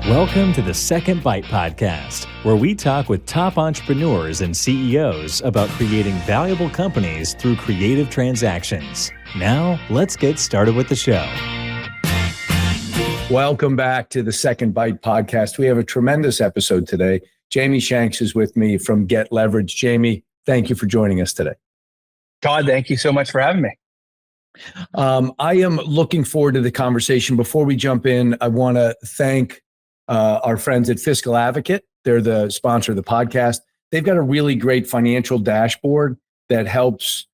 Welcome to the Second Bite Podcast, where we talk with top entrepreneurs and CEOs about creating valuable companies through creative transactions. Now, let's get started with the show. Welcome back to the Second Bite Podcast. We have a tremendous episode today. Jamie Shanks is with me from Get Levrg. Jamie, thank you for joining us today. Todd, thank you so much for having me. I am looking forward to the conversation. Before we jump in, I want to thank our friends at Fiscal Advocate. They're the sponsor of the podcast. They've got a really great financial dashboard that helps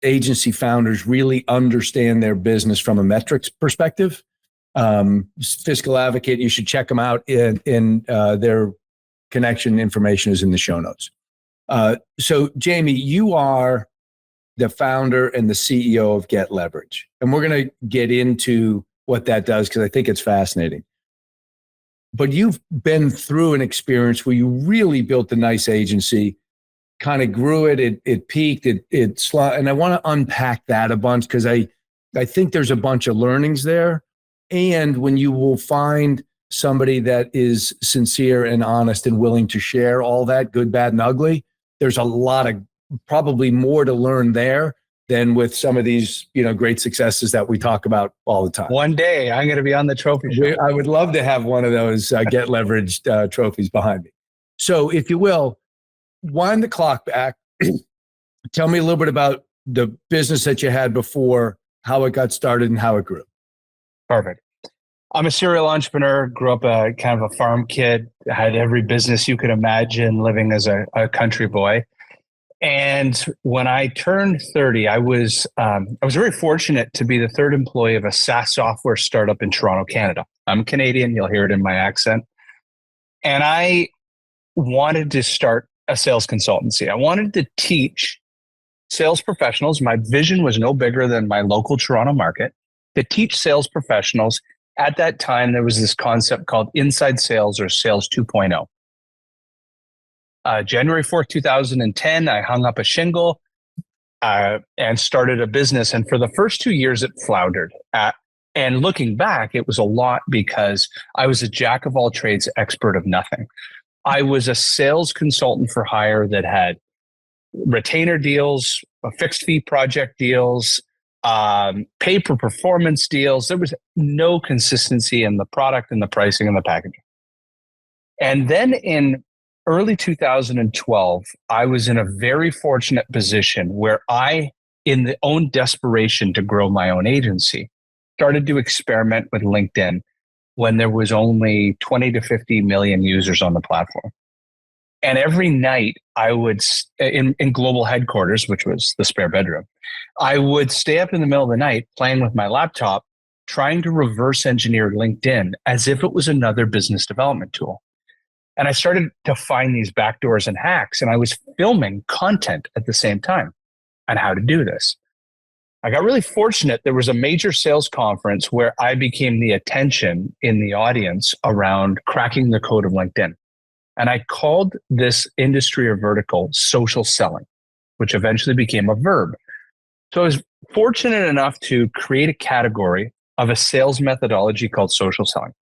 agency founders really understand their business from a metrics perspective. Fiscal Advocate, you should check them out. In their connection information is in the show notes. So Jamie, you are the founder and the CEO of Get Levrg. And we're going to get into what that does because I think it's fascinating. But you've been through an experience where you really built a nice agency, kind of grew it, it peaked, it slowed. And I want to unpack that a bunch because I think there's a bunch of learnings there. And when you will find somebody that is sincere and honest and willing to share all that good, bad, and ugly, there's a lot of probably more to learn there than with some of these, great successes that we talk about all the time. One day I'm going to be on the trophy show. I would love to have one of those Get Levrg trophies behind me. So if you will, wind the clock back. Tell me a little bit about the business that you had before, how it got started and how it grew. Perfect. I'm a serial entrepreneur, grew up a kind of a farm kid, had every business you could imagine, living as a country boy. And when I turned 30, I was very fortunate to be the third employee of a SaaS software startup in Toronto, Canada. I'm Canadian. You'll hear it in my accent. And I wanted to start a sales consultancy. I wanted to teach sales professionals. My vision was no bigger than my local Toronto market, to teach sales professionals. At that time, there was this concept called inside sales or sales 2.0. January 4th, 2010, I hung up a shingle and started a business. And for the first 2 years, it floundered. And looking back, it was a lot because I was a jack of all trades, expert of nothing. I was a sales consultant for hire that had retainer deals, fixed fee project deals, pay per performance deals. There was no consistency in the product and the pricing and the packaging. And then in early 2012, I was in a very fortunate position where I, in the own desperation to grow my own agency, started to experiment with LinkedIn when there was only 20 to 50 million users on the platform. And every night I would, in global headquarters, which was the spare bedroom, I would stay up in the middle of the night playing with my laptop, trying to reverse engineer LinkedIn as if it was another business development tool. And I started to find these backdoors and hacks, and I was filming content at the same time on how to do this. I got really fortunate. There was a major sales conference where I became the attention in the audience around cracking the code of LinkedIn. And I called this industry or vertical social selling, which eventually became a verb. So I was fortunate enough to create a category of a sales methodology called social selling.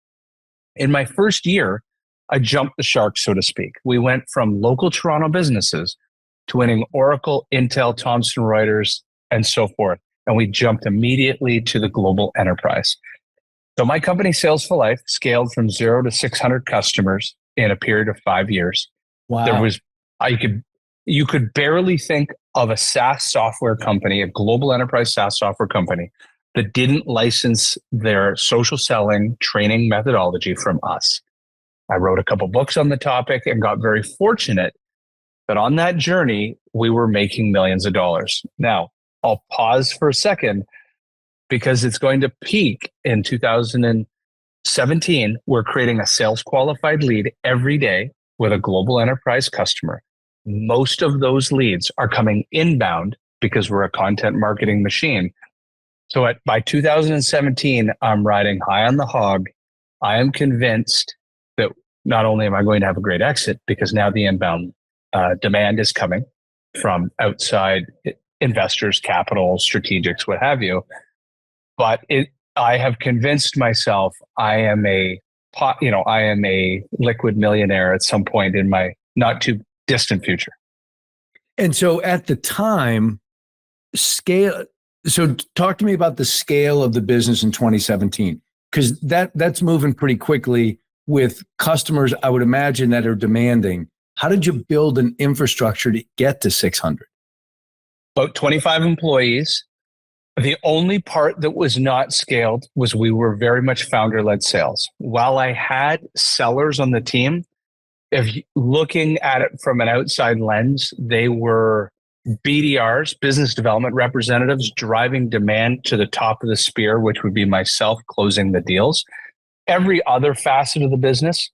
In my first year, I jumped the shark, so to speak. We went from local Toronto businesses to winning Oracle, Intel, Thomson Reuters, and so forth. And we jumped immediately to the global enterprise. So my company, Sales for Life, scaled from 0 to 600 customers in a period of 5 years. Wow. You could barely think of a SaaS software company, a global enterprise SaaS software company, that didn't license their social selling training methodology from us. I wrote a couple books on the topic and got very fortunate that on that journey, we were making millions of dollars. Now, I'll pause for a second because it's going to peak in 2017. We're creating a sales qualified lead every day with a global enterprise customer. Most of those leads are coming inbound because we're a content marketing machine. So by 2017, I'm riding high on the hog. I am convinced that not only am I going to have a great exit, because now the inbound demand is coming from outside investors, capital, strategics, what have you. But I have convinced myself I am a I am a liquid millionaire at some point in my not too distant future. And so at the time, scale. So talk to me about the scale of the business in 2017, because that's moving pretty quickly with customers, I would imagine, that are demanding. How did you build an infrastructure to get to 600? About 25 employees. The only part that was not scaled was we were very much founder-led sales. While I had sellers on the team, if looking at it from an outside lens, they were BDRs, business development representatives, driving demand to the top of the spear, which would be myself closing the deals. Every other facet of the business,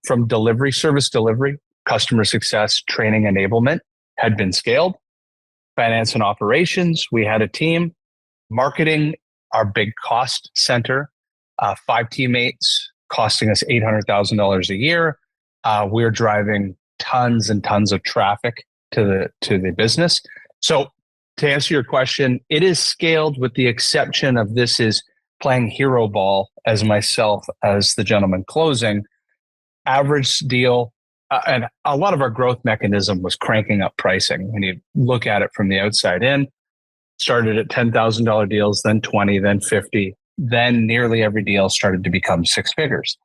from delivery, service delivery, customer success, training, enablement, had been scaled. Finance and operations, we had a team. Marketing, our big cost center, 5 teammates costing us $800,000 a year. We're driving tons and tons of traffic to the business. So to answer your question, it is scaled with the exception of this is playing hero ball as myself as the gentleman closing. Average deal, and a lot of our growth mechanism was cranking up pricing. When you look at it from the outside in, started at $10,000 deals, then 20, then 50, then nearly every deal started to become 6 figures.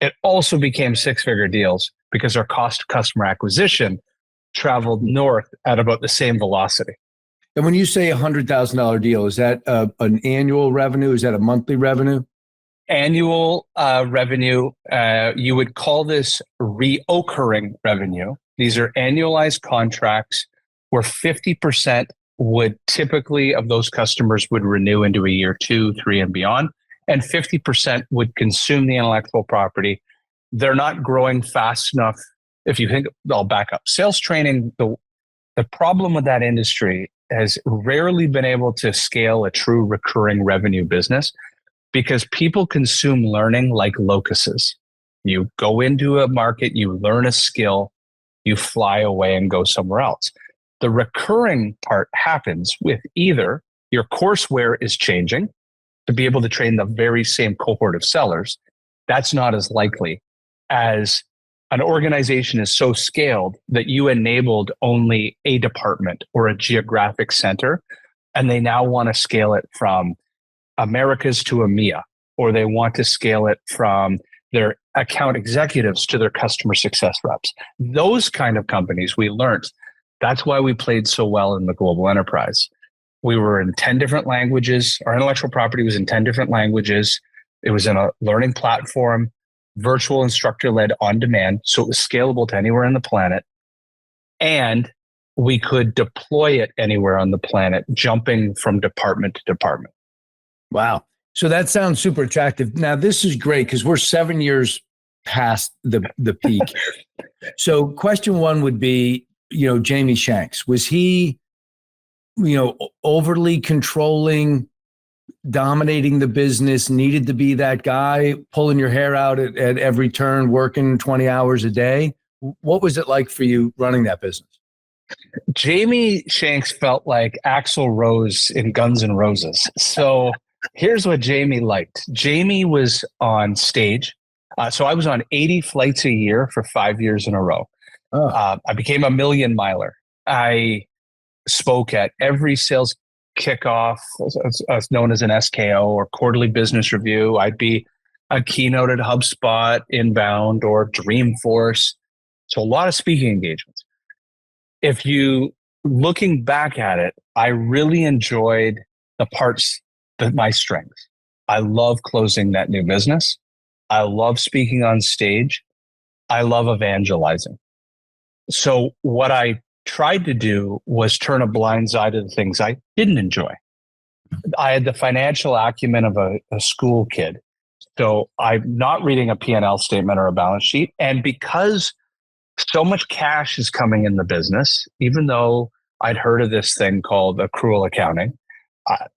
It also became 6-figure deals because our cost of customer acquisition traveled north at about the same velocity. And when you say $100,000 deal, is that an annual revenue? Is that a monthly revenue? Annual revenue. You would call this reoccurring revenue. These are annualized contracts where 50% would typically of those customers would renew into a year 2, 3, and beyond. And 50% would consume the intellectual property. They're not growing fast enough. If you think, I'll back up. Sales training, the problem with that industry has rarely been able to scale a true recurring revenue business because people consume learning like locusts. You go into a market, you learn a skill, you fly away and go somewhere else. The recurring part happens with either your courseware is changing to be able to train the very same cohort of sellers. That's not as likely as an organization is so scaled that you enabled only a department or a geographic center, and they now want to scale it from Americas to EMEA, or they want to scale it from their account executives to their customer success reps. Those kind of companies, we learned. That's why we played so well in the global enterprise. We were in 10 different languages. Our intellectual property was in 10 different languages. It was in a learning platform, virtual instructor-led on demand. So it was scalable to anywhere on the planet. And we could deploy it anywhere on the planet, jumping from department to department. Wow. So that sounds super attractive. Now, this is great because we're 7 years past the peak. So question one would be, Jamie Shanks, was he, overly controlling, dominating the business, needed to be that guy, pulling your hair out at every turn, working 20 hours a day? What was it like for you running that business? Jamie Shanks felt like Axl Rose in Guns N' Roses. So here's what Jamie liked. Jamie was on stage. So I was on 80 flights a year for 5 years in a row. I became a million miler. I spoke at every sales kickoff, known as an SKO or quarterly business review. I'd be a keynote at HubSpot, Inbound, or Dreamforce. So a lot of speaking engagements. If you, looking back at it, I really enjoyed the parts that my strengths. I love closing that new business. I love speaking on stage. I love evangelizing. So what I tried to do was turn a blind eye to the things I didn't enjoy. I had the financial acumen of a school kid. So I'm not reading a P&L statement or a balance sheet. And because so much cash is coming in the business, even though I'd heard of this thing called accrual accounting,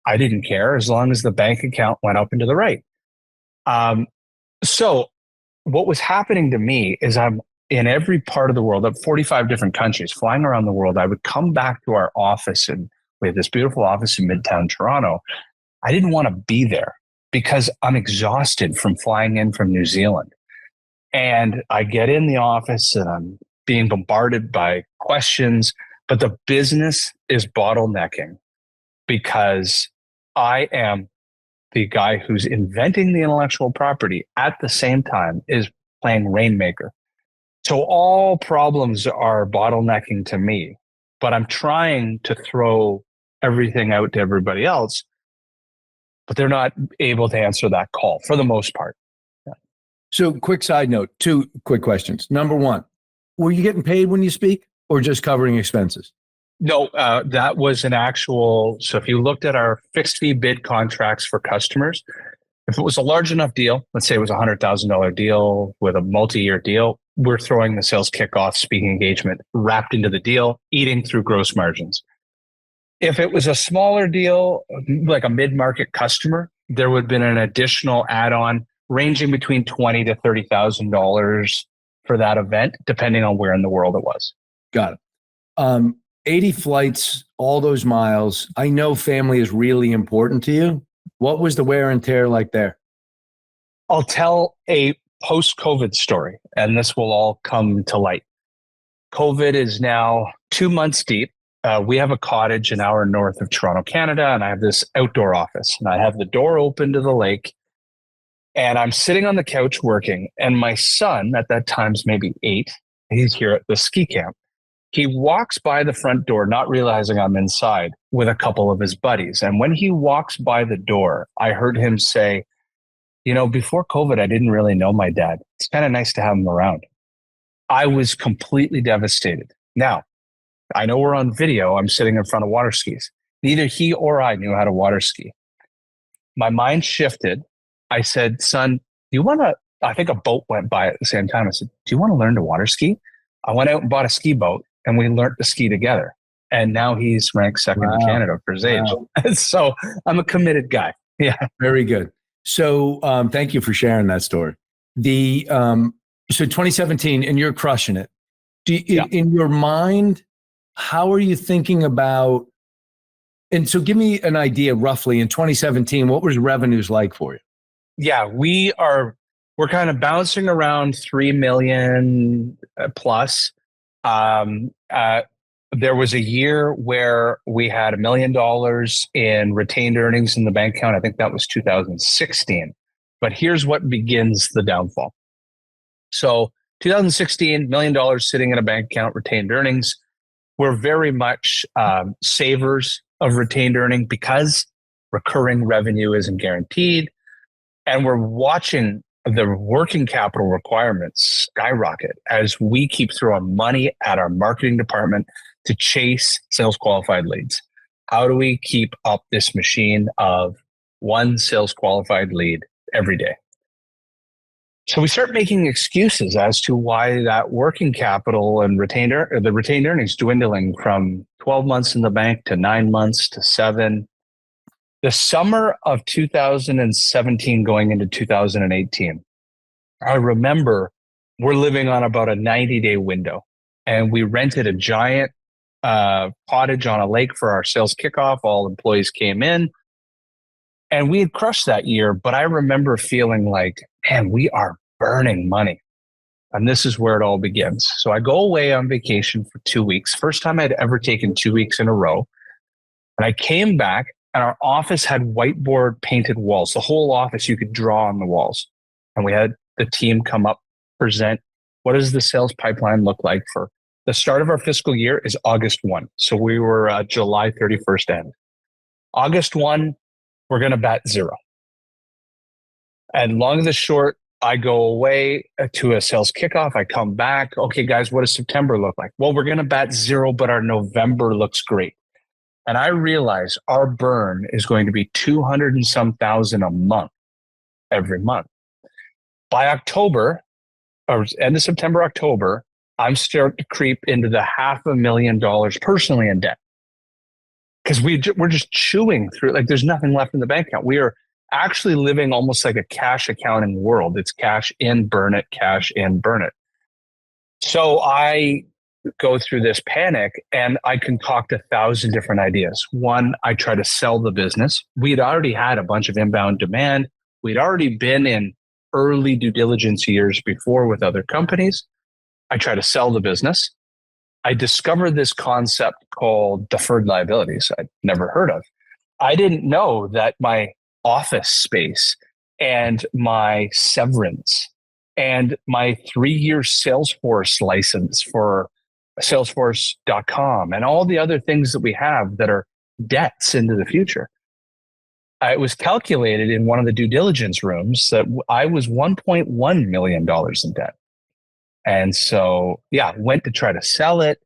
I didn't care as long as the bank account went up and to the right. So what was happening to me is I'm in every part of the world, of 45 different countries, flying around the world. I would come back to our office, and we had this beautiful office in Midtown Toronto. I didn't want to be there because I'm exhausted from flying in from New Zealand. And I get in the office and I'm being bombarded by questions, but the business is bottlenecking because I am the guy who's inventing the intellectual property at the same time is playing rainmaker. So all problems are bottlenecking to me, but I'm trying to throw everything out to everybody else, but they're not able to answer that call for the most part. Yeah. So quick side note, 2 quick questions. Number 1, were you getting paid when you speak or just covering expenses? No, that was an actual. So if you looked at our fixed fee bid contracts for customers, if it was a large enough deal, let's say it was a $100,000 deal with a multi-year deal, we're throwing the sales kickoff speaking engagement wrapped into the deal, eating through gross margins. If it was a smaller deal, like a mid-market customer, there would have been an additional add-on ranging between $20,000 to $30,000 for that event, depending on where in the world it was. Got it. 80 flights, all those miles. I know family is really important to you. What was the wear and tear like there? I'll tell a post-COVID story, and this will all come to light. COVID is now 2 months deep. We have a cottage an hour north of Toronto, Canada, and I have this outdoor office. And I have the door open to the lake, and I'm sitting on the couch working. And my son, at that time's maybe 8, he's here at the ski camp. He walks by the front door, not realizing I'm inside, with a couple of his buddies. And when he walks by the door, I heard him say, before COVID, I didn't really know my dad. It's kind of nice to have him around. I was completely devastated. Now, I know we're on video. I'm sitting in front of water skis. Neither he or I knew how to water ski. My mind shifted. I said, son, I think a boat went by at the same time. I said, do you want to learn to water ski? I went out and bought a ski boat and we learned to ski together. And now he's ranked second in Canada for his age. So I'm a committed guy. Yeah. Very good. So thank you for sharing that story. So 2017, and you're crushing it. In your mind, how are you thinking about, and so give me an idea roughly in 2017, what was revenues like for you? Yeah, we're kind of bouncing around 3 million plus. There was a year where we had $1 million in retained earnings in the bank account. I think that was 2016. But here's what begins the downfall. So 2016, $1 million sitting in a bank account, retained earnings. We're very much savers of retained earning because recurring revenue isn't guaranteed. And we're watching the working capital requirements skyrocket as we keep throwing money at our marketing department to chase sales qualified leads. How do we keep up this machine of one sales qualified lead every day? So we start making excuses as to why that working capital and the retained earnings dwindling from 12 months in the bank to 9 months to 7. The summer of 2017 going into 2018, I remember we're living on about a 90-day window, and we rented a giant cottage on a lake for our sales kickoff. All employees came in, and we had crushed that year. But I remember feeling like, man, we are burning money. And this is where it all begins. So I go away on vacation for 2 weeks. First time I'd ever taken 2 weeks in a row. And I came back, and our office had whiteboard painted walls. The whole office, you could draw on the walls. And we had the team come up, present, what does the sales pipeline look like for the start of our fiscal year is August 1. So we were July 31st end. August 1, we're going to bat 0. And long and the short, I go away to a sales kickoff. I come back. Okay, guys, what does September look like? Well, we're going to bat 0, but our November looks great. And I realize our burn is going to be 200 and some thousand a month every month. By October, or end of September, October, I'm starting to creep into the $500,000 personally in debt. Because we're just chewing through, like there's nothing left in the bank account. We are actually living almost like a cash accounting world. It's cash in, burn it, cash in, burn it. So I go through this panic and I concoct 1,000 different ideas. One, I try to sell the business. We had already had a bunch of inbound demand. We'd already been in early due diligence years before with other companies. I try to sell the business. I discovered this concept called deferred liabilities I'd never heard of. I didn't know that my office space and my severance and my 3-year Salesforce license for Salesforce.com and all the other things that we have that are debts into the future. It was calculated in one of the due diligence rooms that I was $1.1 million in debt. And so, went to try to sell it,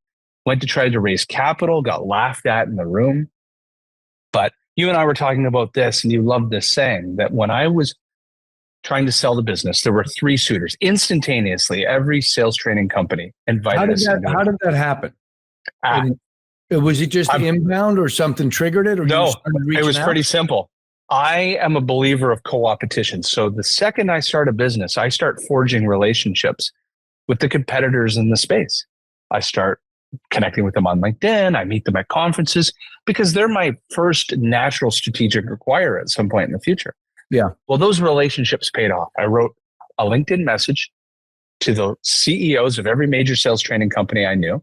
went to try to raise capital, got laughed at in the room. But you and I were talking about this, and you loved this saying that when I was trying to sell the business, there were 3 suitors instantaneously. Every sales training company invited us. How did that happen? Was it just inbound or something triggered it? Or no, it was pretty simple. I am a believer of co-opetition. So the second I start a business, I start forging relationships with the competitors in the space. I start connecting with them on LinkedIn. I meet them at conferences because they're my first natural strategic acquirer at some point in the future. Yeah. Well, those relationships paid off. I wrote a LinkedIn message to the CEOs of every major sales training company I knew.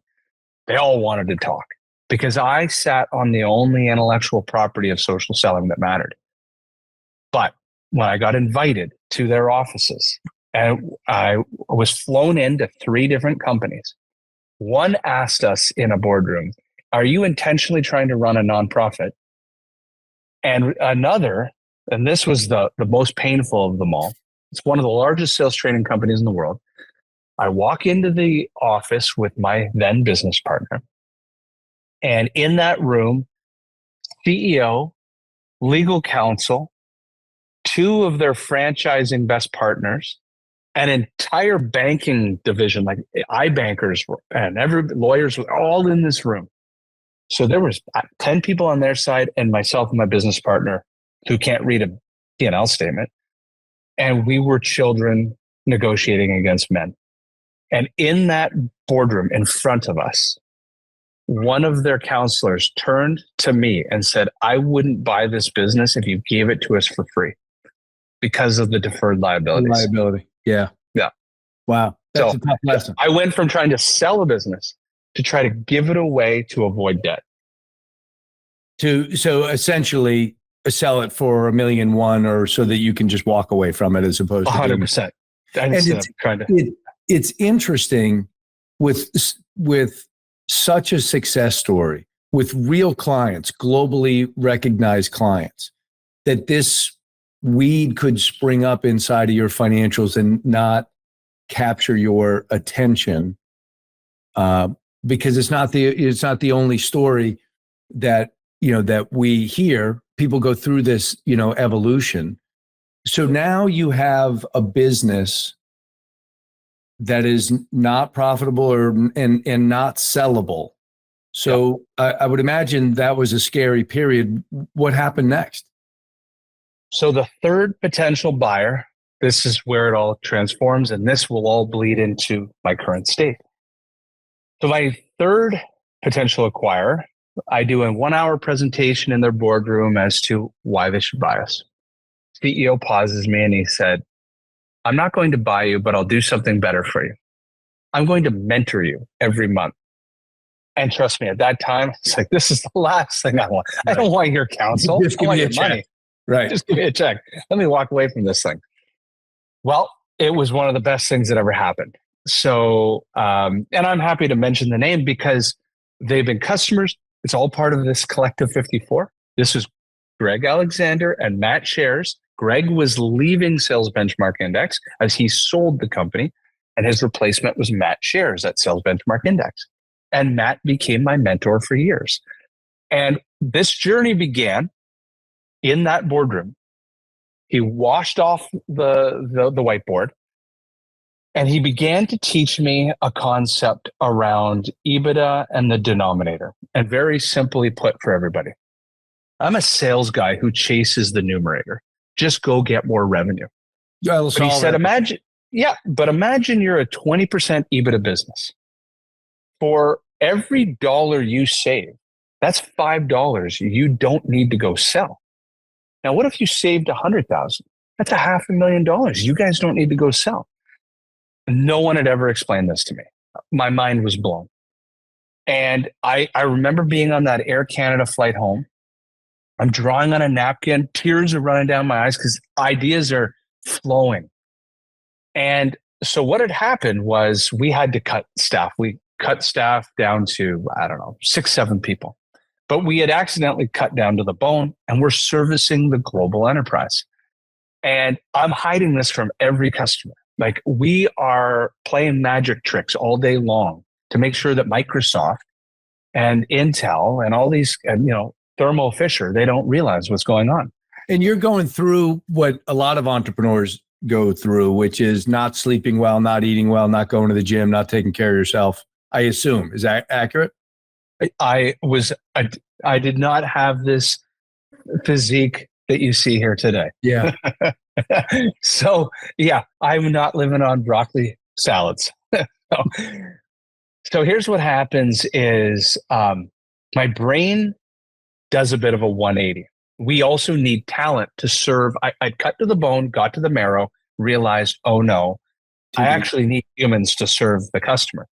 They all wanted to talk because I sat on the only intellectual property of social selling that mattered. But when I got invited to their offices, and I was flown into 3 different companies, one asked us in a boardroom, "Are you intentionally trying to run a nonprofit?" And another, and this was the most painful of them all, it's one of the largest sales training companies in the world. I walk into the office with my then business partner. And in that room, CEO, legal counsel, 2 of their franchising best partners, an entire banking division, like iBankers and lawyers were all in this room. So there was 10 people on their side and myself and my business partner who can't read a P&L statement. And we were children negotiating against men. And in that boardroom in front of us, one of their counselors turned to me and said, "I wouldn't buy this business if you gave it to us for free because of the deferred liabilities." Yeah. Yeah. Wow. That's a tough lesson. I went from trying to sell a business to try to give it away to avoid debt. So essentially sell it for $1.1 million or so that you can just walk away from it as opposed to 100%. It's interesting with such a success story with real clients, globally recognized clients, that this weed could spring up inside of your financials and not capture your attention, because it's not the only story that we hear. People go through this evolution. So now you have a business that is not profitable and not sellable. So I would imagine that was a scary period. What happened next? So the third potential buyer, this is where it all transforms, and this will all bleed into my current state. So my third potential acquirer, I do a 1-hour presentation in their boardroom as to why they should buy us. CEO pauses me and he said, "I'm not going to buy you, but I'll do something better for you. I'm going to mentor you every month." And trust me, at that time, it's like, this is the last thing I want. Right. I don't want your counsel. Just give me your money. Right. Just give me a check. Let me walk away from this thing. Well, it was one of the best things that ever happened. So, and I'm happy to mention the name because they've been customers. It's all part of this collective 54. This is Greg Alexander and Matt Shares. Greg was leaving Sales Benchmark Index as he sold the company, and his replacement was Matt Shares at Sales Benchmark Index. And Matt became my mentor for years. And this journey began in that boardroom. He washed off the whiteboard and he began to teach me a concept around EBITDA and the denominator. And very simply put for everybody, I'm a sales guy who chases the numerator. Just go get more revenue. But he said, imagine you're a 20% EBITDA business. For every dollar you save, that's $5 you don't need to go sell. Now, what if you saved 100,000? That's $500,000. You guys don't need to go sell. No one had ever explained this to me. My mind was blown. And I remember being on that Air Canada flight home. I'm drawing on a napkin. Tears are running down my eyes because ideas are flowing. And so what had happened was we had to cut staff. We cut staff down to, 6, 7 people. But we had accidentally cut down to the bone, and we're servicing the global enterprise. And I'm hiding this from every customer. Like, we are playing magic tricks all day long to make sure that Microsoft and Intel and all these, Thermo Fisher, they don't realize what's going on. And you're going through what a lot of entrepreneurs go through, which is not sleeping well, not eating well, not going to the gym, not taking care of yourself. I assume. Is that accurate? I did not have this physique that you see here today. Yeah. So yeah, I'm not living on broccoli salads. So here's what happens is my brain does a bit of a 180. We also need talent to serve. I cut to the bone, got to the marrow, realized, oh no, I actually need humans to serve the customer.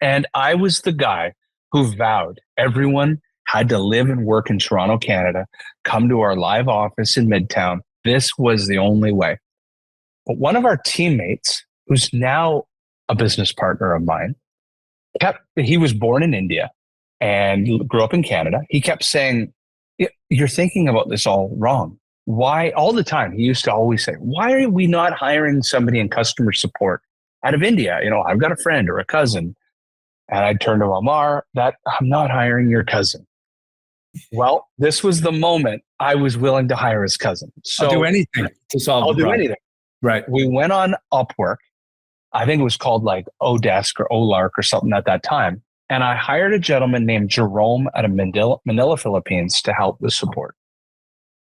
And I was the guy who vowed everyone had to live and work in Toronto, Canada, come to our live office in Midtown. This was the only way. But one of our teammates, who's now a business partner of mine, he was born in India and grew up in Canada. He kept saying, you're thinking about this all wrong. Why? All the time. He used to always say, why are we not hiring somebody in customer support out of India? I've got a friend or a cousin. And I'd turn to Amar, that I'm not hiring your cousin. Well, this was the moment I was willing to hire his cousin. So I'll do anything to solve the problem. I'll do anything. Right. We went on Upwork. I think it was called like Odesk or Olark or something at that time. And I hired a gentleman named Jerome out of Manila, Philippines to help with support.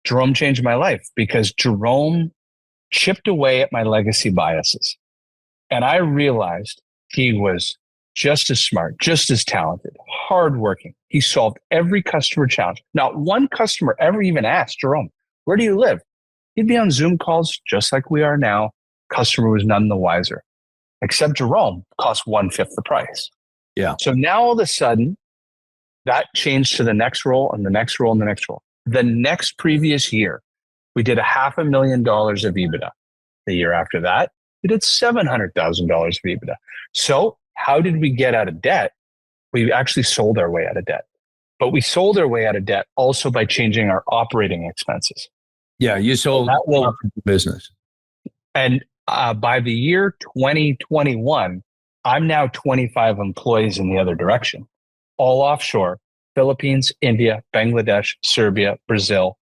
Jerome changed my life because Jerome chipped away at my legacy biases. And I realized he was just as smart, just as talented, hardworking. He solved every customer challenge. Not one customer ever even asked Jerome, where do you live? He'd be on Zoom calls just like we are now. Customer was none the wiser, except Jerome cost 1/5 the price. Yeah. So now all of a sudden, that changed to the next role and the next role and the next role. The next previous year, we did $500,000 of EBITDA. The year after that, we did $700,000 of EBITDA. So how did we get out of debt? We actually sold our way out of debt. But we sold our way out of debt also by changing our operating expenses. Yeah, you sold that business. And by the year 2021, I'm now 25 employees in the other direction, all offshore, Philippines, India, Bangladesh, Serbia, Brazil.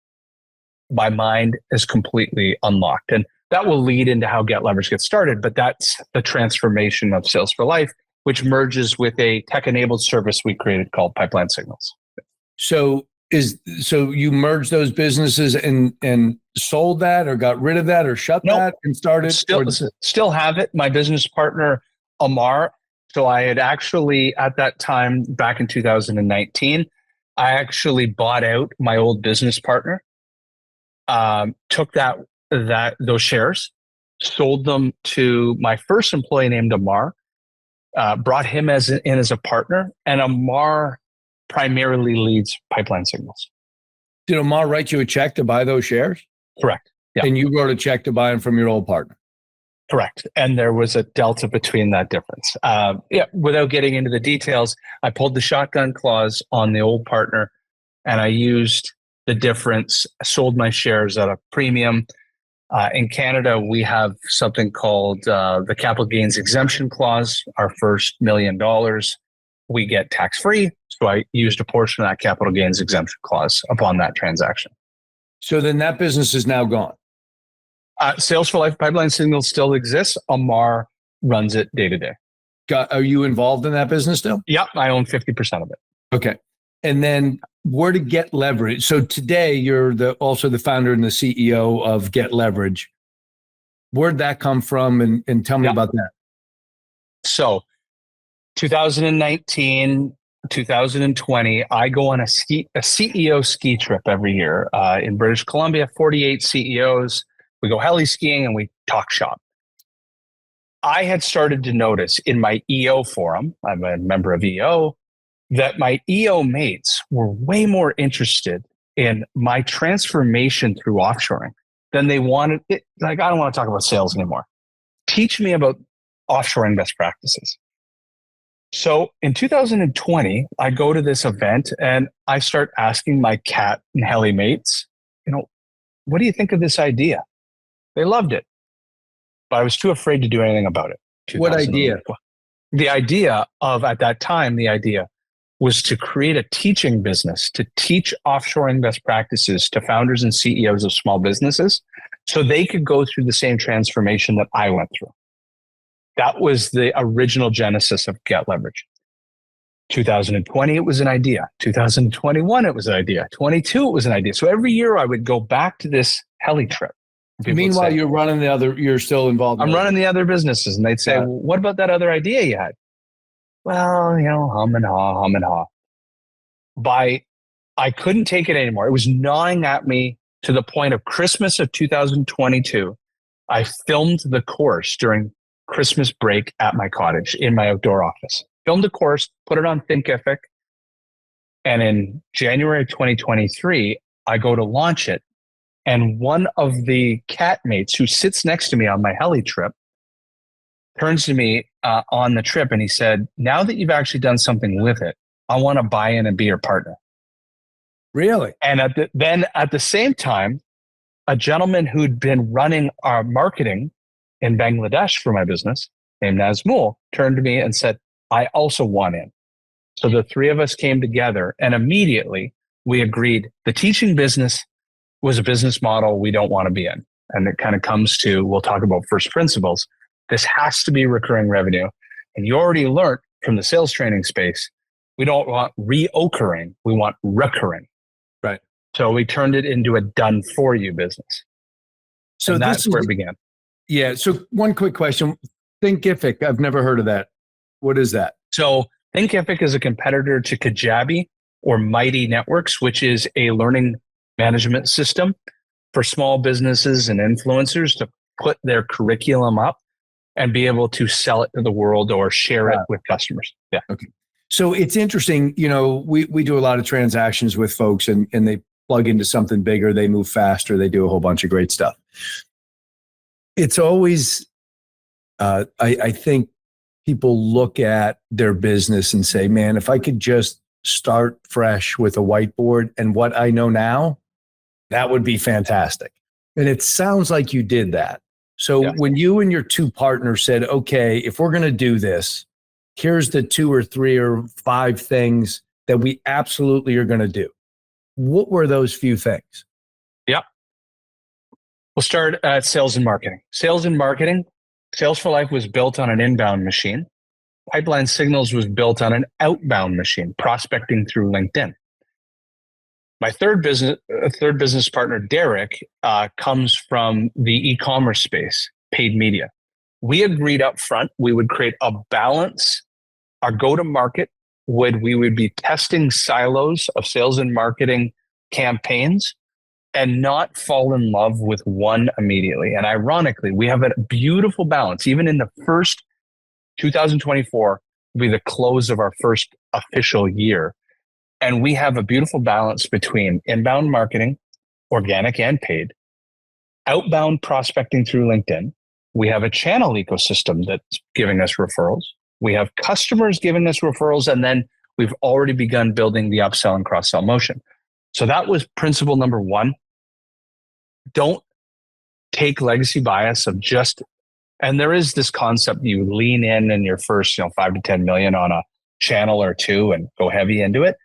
My mind is completely unlocked. And that will lead into how Get Levrg gets started. But that's the transformation of Sales for Life, which merges with a tech-enabled service we created called Pipeline Signals. So you merged those businesses and sold that or got rid of that or shut that and started? Still have it. My business partner, Amar. So I had actually, at that time, back in 2019, I actually bought out my old business partner, took those shares, sold them to my first employee named Amar, brought him in as a partner, and Amar primarily leads Pipeline Signals. Did Amar write you a check to buy those shares? Correct. Yeah. And you wrote a check to buy them from your old partner? Correct. And there was a delta between that difference. Without getting into the details, I pulled the shotgun clause on the old partner and I used the difference, sold my shares at a premium. In Canada, we have something called the capital gains exemption clause. Our first $1 million, we get tax-free. So I used a portion of that capital gains exemption clause upon that transaction. So then that business is now gone. Sales for Life Pipeline Signals still exists. Amar runs it day to day. Are you involved in that business still? Yep, I own 50% of it. Okay. And then where to Get Levrg? So today you're also the founder and the CEO of Get Levrg. Where'd that come from? And tell me about that. So 2019, 2020, I go on a CEO ski trip every year in British Columbia, 48 CEOs. We go heli skiing and we talk shop. I had started to notice in my EO forum, I'm a member of EO, that my EO mates were way more interested in my transformation through offshoring than they wanted. Like, I don't want to talk about sales anymore. Teach me about offshoring best practices. So in 2020, I go to this event and I start asking my cat and heli mates, what do you think of this idea? They loved it, but I was too afraid to do anything about it. What idea? The idea was to create a teaching business to teach offshoring best practices to founders and CEOs of small businesses so they could go through the same transformation that I went through. That was the original genesis of Get Levrg. 2020, it was an idea. 2021, it was an idea. 22, it was an idea. So every year I would go back to this heli trip. Meanwhile, you're still involved. I'm running the other businesses. And they'd say, well, what about that other idea you had? Well, hum and haw. I couldn't take it anymore. It was gnawing at me to the point of Christmas of 2022. I filmed the course during Christmas break at my cottage in my outdoor office. Filmed the course, put it on Thinkific. And in January 2023, I go to launch it. And one of the cat mates who sits next to me on my heli trip turns to me on the trip and he said, now that you've actually done something with it, I want to buy in and be your partner. Really? And at the same time, a gentleman who'd been running our marketing in Bangladesh for my business, named Nazmul, turned to me and said, I also want in. So the three of us came together and immediately we agreed the teaching business was a business model we don't want to be in. And it kind of comes to, we'll talk about first principles. This has to be recurring revenue. And you already learned from the sales training space, we don't want reoccurring, we want recurring. Right. So we turned it into a done for you business. So that's where it began. Yeah. So one quick question. Thinkific, I've never heard of that. What is that? So Thinkific is a competitor to Kajabi or Mighty Networks, which is a learning management system for small businesses and influencers to put their curriculum up and be able to sell it to the world or share it with customers. Yeah. Okay. So it's interesting, we do a lot of transactions with folks and they plug into something bigger, they move faster, they do a whole bunch of great stuff. It's always, I think people look at their business and say, man, if I could just start fresh with a whiteboard and what I know now, that would be fantastic. And it sounds like you did that. So when you and your two partners said, okay, if we're going to do this, here's the 2 or 3 or 5 things that we absolutely are going to do. What were those few things? Yeah. We'll start at sales and marketing. Sales for Life was built on an inbound machine. Pipeline Signals was built on an outbound machine, prospecting through LinkedIn. My third business partner, Derek, comes from the e-commerce space, paid media. We agreed up front we would create a balance. Our go-to-market we would be testing silos of sales and marketing campaigns and not fall in love with one immediately. And ironically, we have a beautiful balance. Even in the first 2024 will be the close of our first official year. And we have a beautiful balance between inbound marketing, organic and paid, outbound prospecting through LinkedIn. We have a channel ecosystem that's giving us referrals. We have customers giving us referrals. And then we've already begun building the upsell and cross-sell motion. So that was principle number 1. Don't take legacy bias of and there is this concept you lean in your first 5 to 10 million on a channel or 2 and go heavy into it.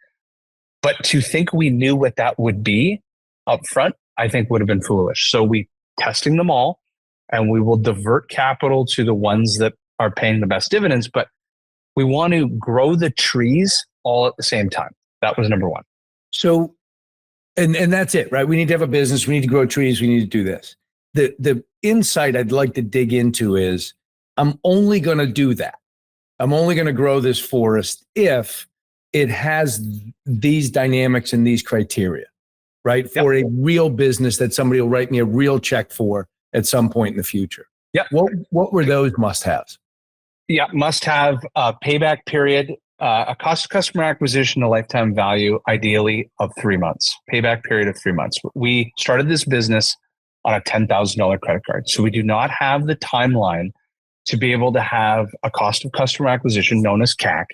But to think we knew what that would be up front, I think would have been foolish. So we testing them all and we will divert capital to the ones that are paying the best dividends, but we want to grow the trees all at the same time. That was number 1. So, and that's it, right? We need to have a business. We need to grow trees. We need to do this. The insight I'd like to dig into is I'm only going to do that. I'm only going to grow this forest if it has these dynamics and these criteria, right? For a real business that somebody will write me a real check for at some point in the future. Yep. What were those must-haves? Yeah, must have a payback period, a cost of customer acquisition, a lifetime value, ideally of 3 months. Payback period of 3 months. We started this business on a $10,000 credit card. So we do not have the timeline to be able to have a cost of customer acquisition known as CAC,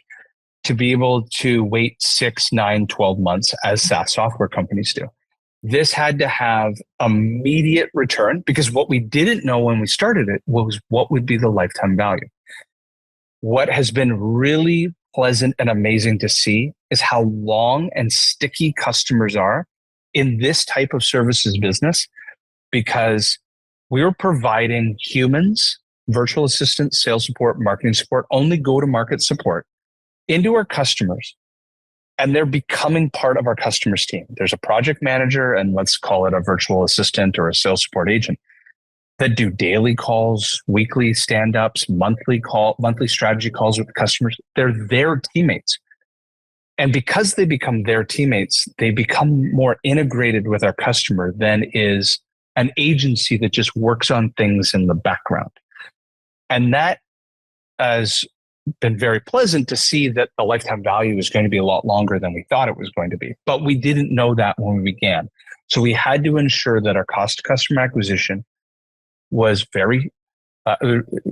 to be able to wait 6, 9, 12 months as SaaS software companies do. This had to have immediate return, because what we didn't know when we started it was what would be the lifetime value. What has been really pleasant and amazing to see is how long and sticky customers are in this type of services business, because we were providing humans, virtual assistants, sales support, marketing support, only go-to-market support into our customers, and they're becoming part of our customers' team. There's a project manager, and let's call it a virtual assistant or a sales support agent, that do daily calls, weekly stand-ups, monthly strategy calls with the customers. They're their teammates. And because they become their teammates, they become more integrated with our customer than is an agency that just works on things in the background. And that has been very pleasant to see, that the lifetime value is going to be a lot longer than we thought it was going to be. But we didn't know that when we began. So we had to ensure that our cost of customer acquisition was very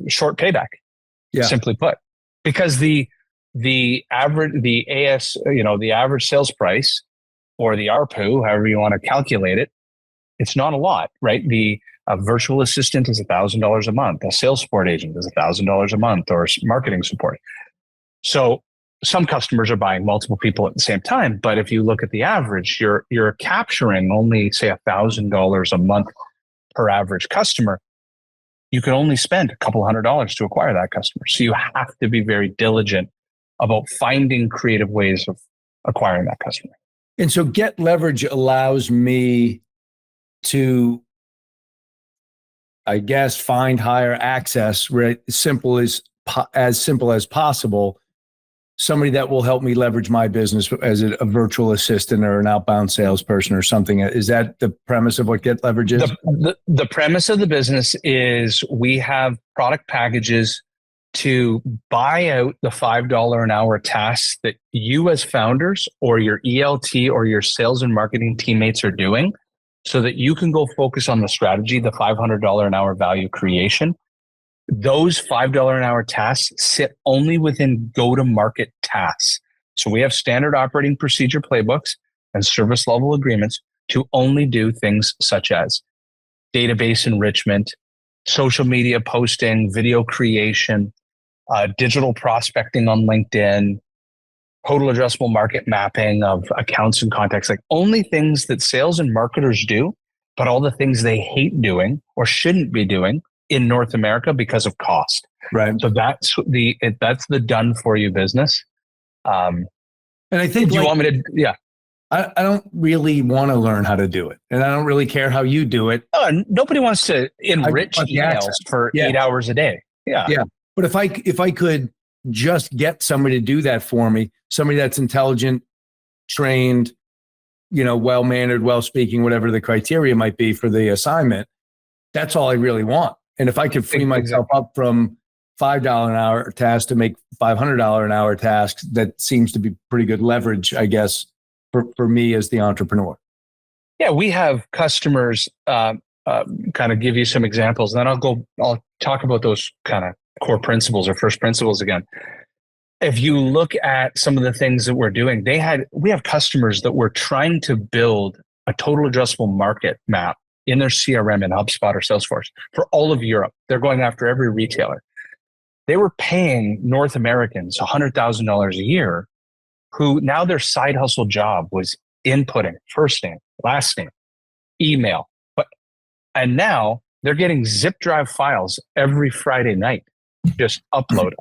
short payback, simply put, because the average sales price, or the ARPU, however you want to calculate it, it's not a lot, right? A virtual assistant is $1,000 a month. A sales support agent is $1,000 a month, or marketing support. So some customers are buying multiple people at the same time. But if you look at the average, you're capturing only, say, $1,000 a month per average customer. You can only spend a couple $100s to acquire that customer. So you have to be very diligent about finding creative ways of acquiring that customer. And so Get Levrg allows me to, I guess, find, hire, access, right? As simple as possible, somebody that will help me leverage my business as a virtual assistant or an outbound salesperson or something. Is that the premise of what Get Levrg is? The premise of the business is we have product packages to buy out the $5 an hour tasks that you as founders or your ELT or your sales and marketing teammates are doing, so that you can go focus on the strategy, the $500 an hour value creation. Those $5 an hour tasks sit only within go-to-market tasks. So we have standard operating procedure playbooks and service level agreements to only do things such as database enrichment, social media posting, video creation, digital prospecting on LinkedIn, total addressable market mapping of accounts and contacts, like only things that sales and marketers do, but all the things they hate doing or shouldn't be doing in North America because of cost. Right. So that's the done for you business. And I think you want me to, yeah. I don't really want to learn how to do it. And I don't really care how you do it. Nobody wants to enrich emails for 8 hours a day. Yeah. Yeah. But if I could just get somebody to do that for me, somebody that's intelligent, trained, well-mannered, well-speaking, whatever the criteria might be for the assignment, that's all I really want. And if I could free myself up from $5 an hour tasks to make $500 an hour tasks, that seems to be pretty good leverage, I guess, for me as the entrepreneur. Yeah, we have customers, kind of give you some examples, and then I'll talk about those kind of core principles or first principles again. If you look at some of the things that we're doing, we have customers that were trying to build a total addressable market map in their CRM in HubSpot or Salesforce for all of Europe. They're going after every retailer. They were paying North Americans $100,000 a year, who now their side hustle job was inputting first name, last name, email. And now they're getting zip drive files every Friday night. Just upload.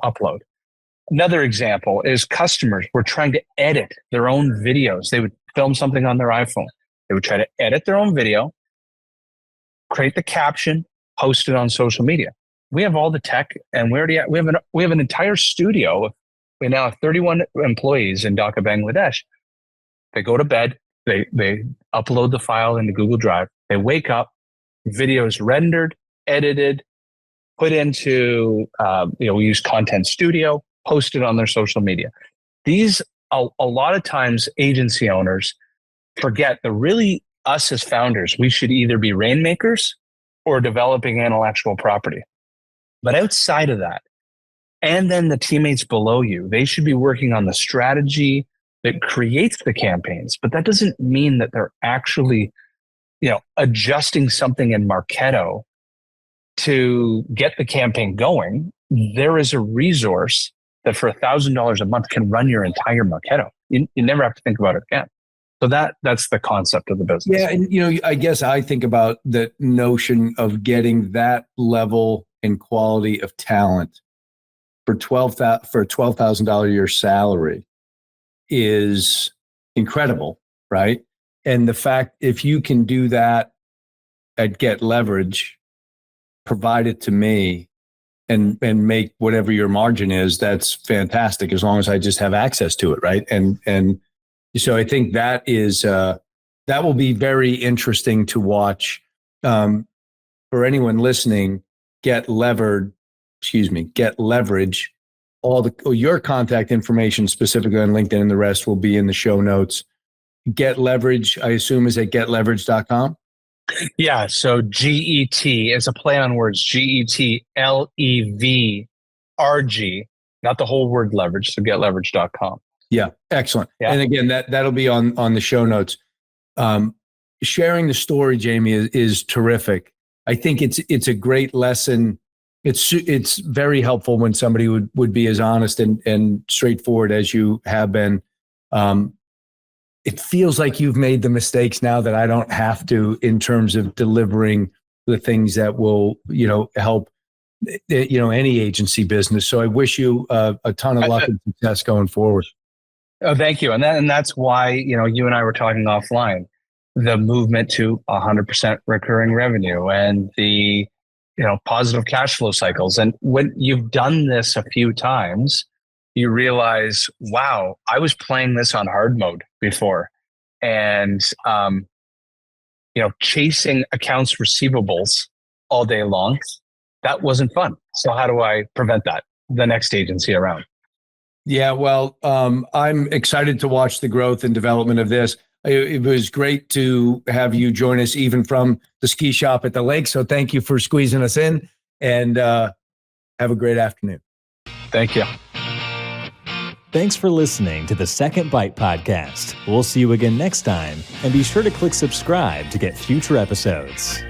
Another example is customers were trying to edit their own videos. They would film something on their iPhone. They would try to edit their own video, create the caption, post it on social media. We have all the tech, and we have an entire studio. We now have 31 employees in Dhaka, Bangladesh. They go to bed, they upload the file into Google Drive. They wake up, video is rendered, edited, put into, we use Content Studio, posted on their social media. These, a lot of times agency owners forget that really us as founders, we should either be rainmakers or developing intellectual property. But outside of that, and then the teammates below you, they should be working on the strategy that creates the campaigns. But that doesn't mean that they're actually, adjusting something in Marketo to get the campaign going. There is a resource that for $1,000 a month can run your entire Marketo. You never have to think about it again. So that's the concept of the business. Yeah, and I guess I think about the notion of getting that level and quality of talent for $12,000 a year salary is incredible, right? And the fact if you can do that at Get Levrg, provide it to me, and make whatever your margin is, that's fantastic. As long as I just have access to it, right? And so I think that is that will be very interesting to watch. For anyone listening, Get Levrg. Your contact information specifically on LinkedIn and the rest will be in the show notes. Get Levrg, I assume, is at getlevrg.com. Yeah. So GET is a play on words. GETLEVRG, not the whole word leverage. So getlevrg.com. Yeah. Excellent. Yeah. And again, that'll be on the show notes. Sharing the story, Jamie, is terrific. I think it's a great lesson. It's very helpful when somebody would be as honest and straightforward as you have been. It feels like you've made the mistakes now that I don't have to, in terms of delivering the things that will, help, any agency business. So I wish you a ton of luck and success going forward. Oh, thank you. And that's why, you and I were talking offline, the movement to 100% recurring revenue and the, positive cash flow cycles. And when you've done this a few times, you realize, wow, I was playing this on hard mode before. And, chasing accounts receivables all day long, that wasn't fun. So how do I prevent that the next agency around? Yeah, well, I'm excited to watch the growth and development of this. It was great to have you join us even from the ski shop at the lake. So thank you for squeezing us in, and have a great afternoon. Thank you. Thanks for listening to the Second Bite podcast. We'll see you again next time, and be sure to click subscribe to get future episodes.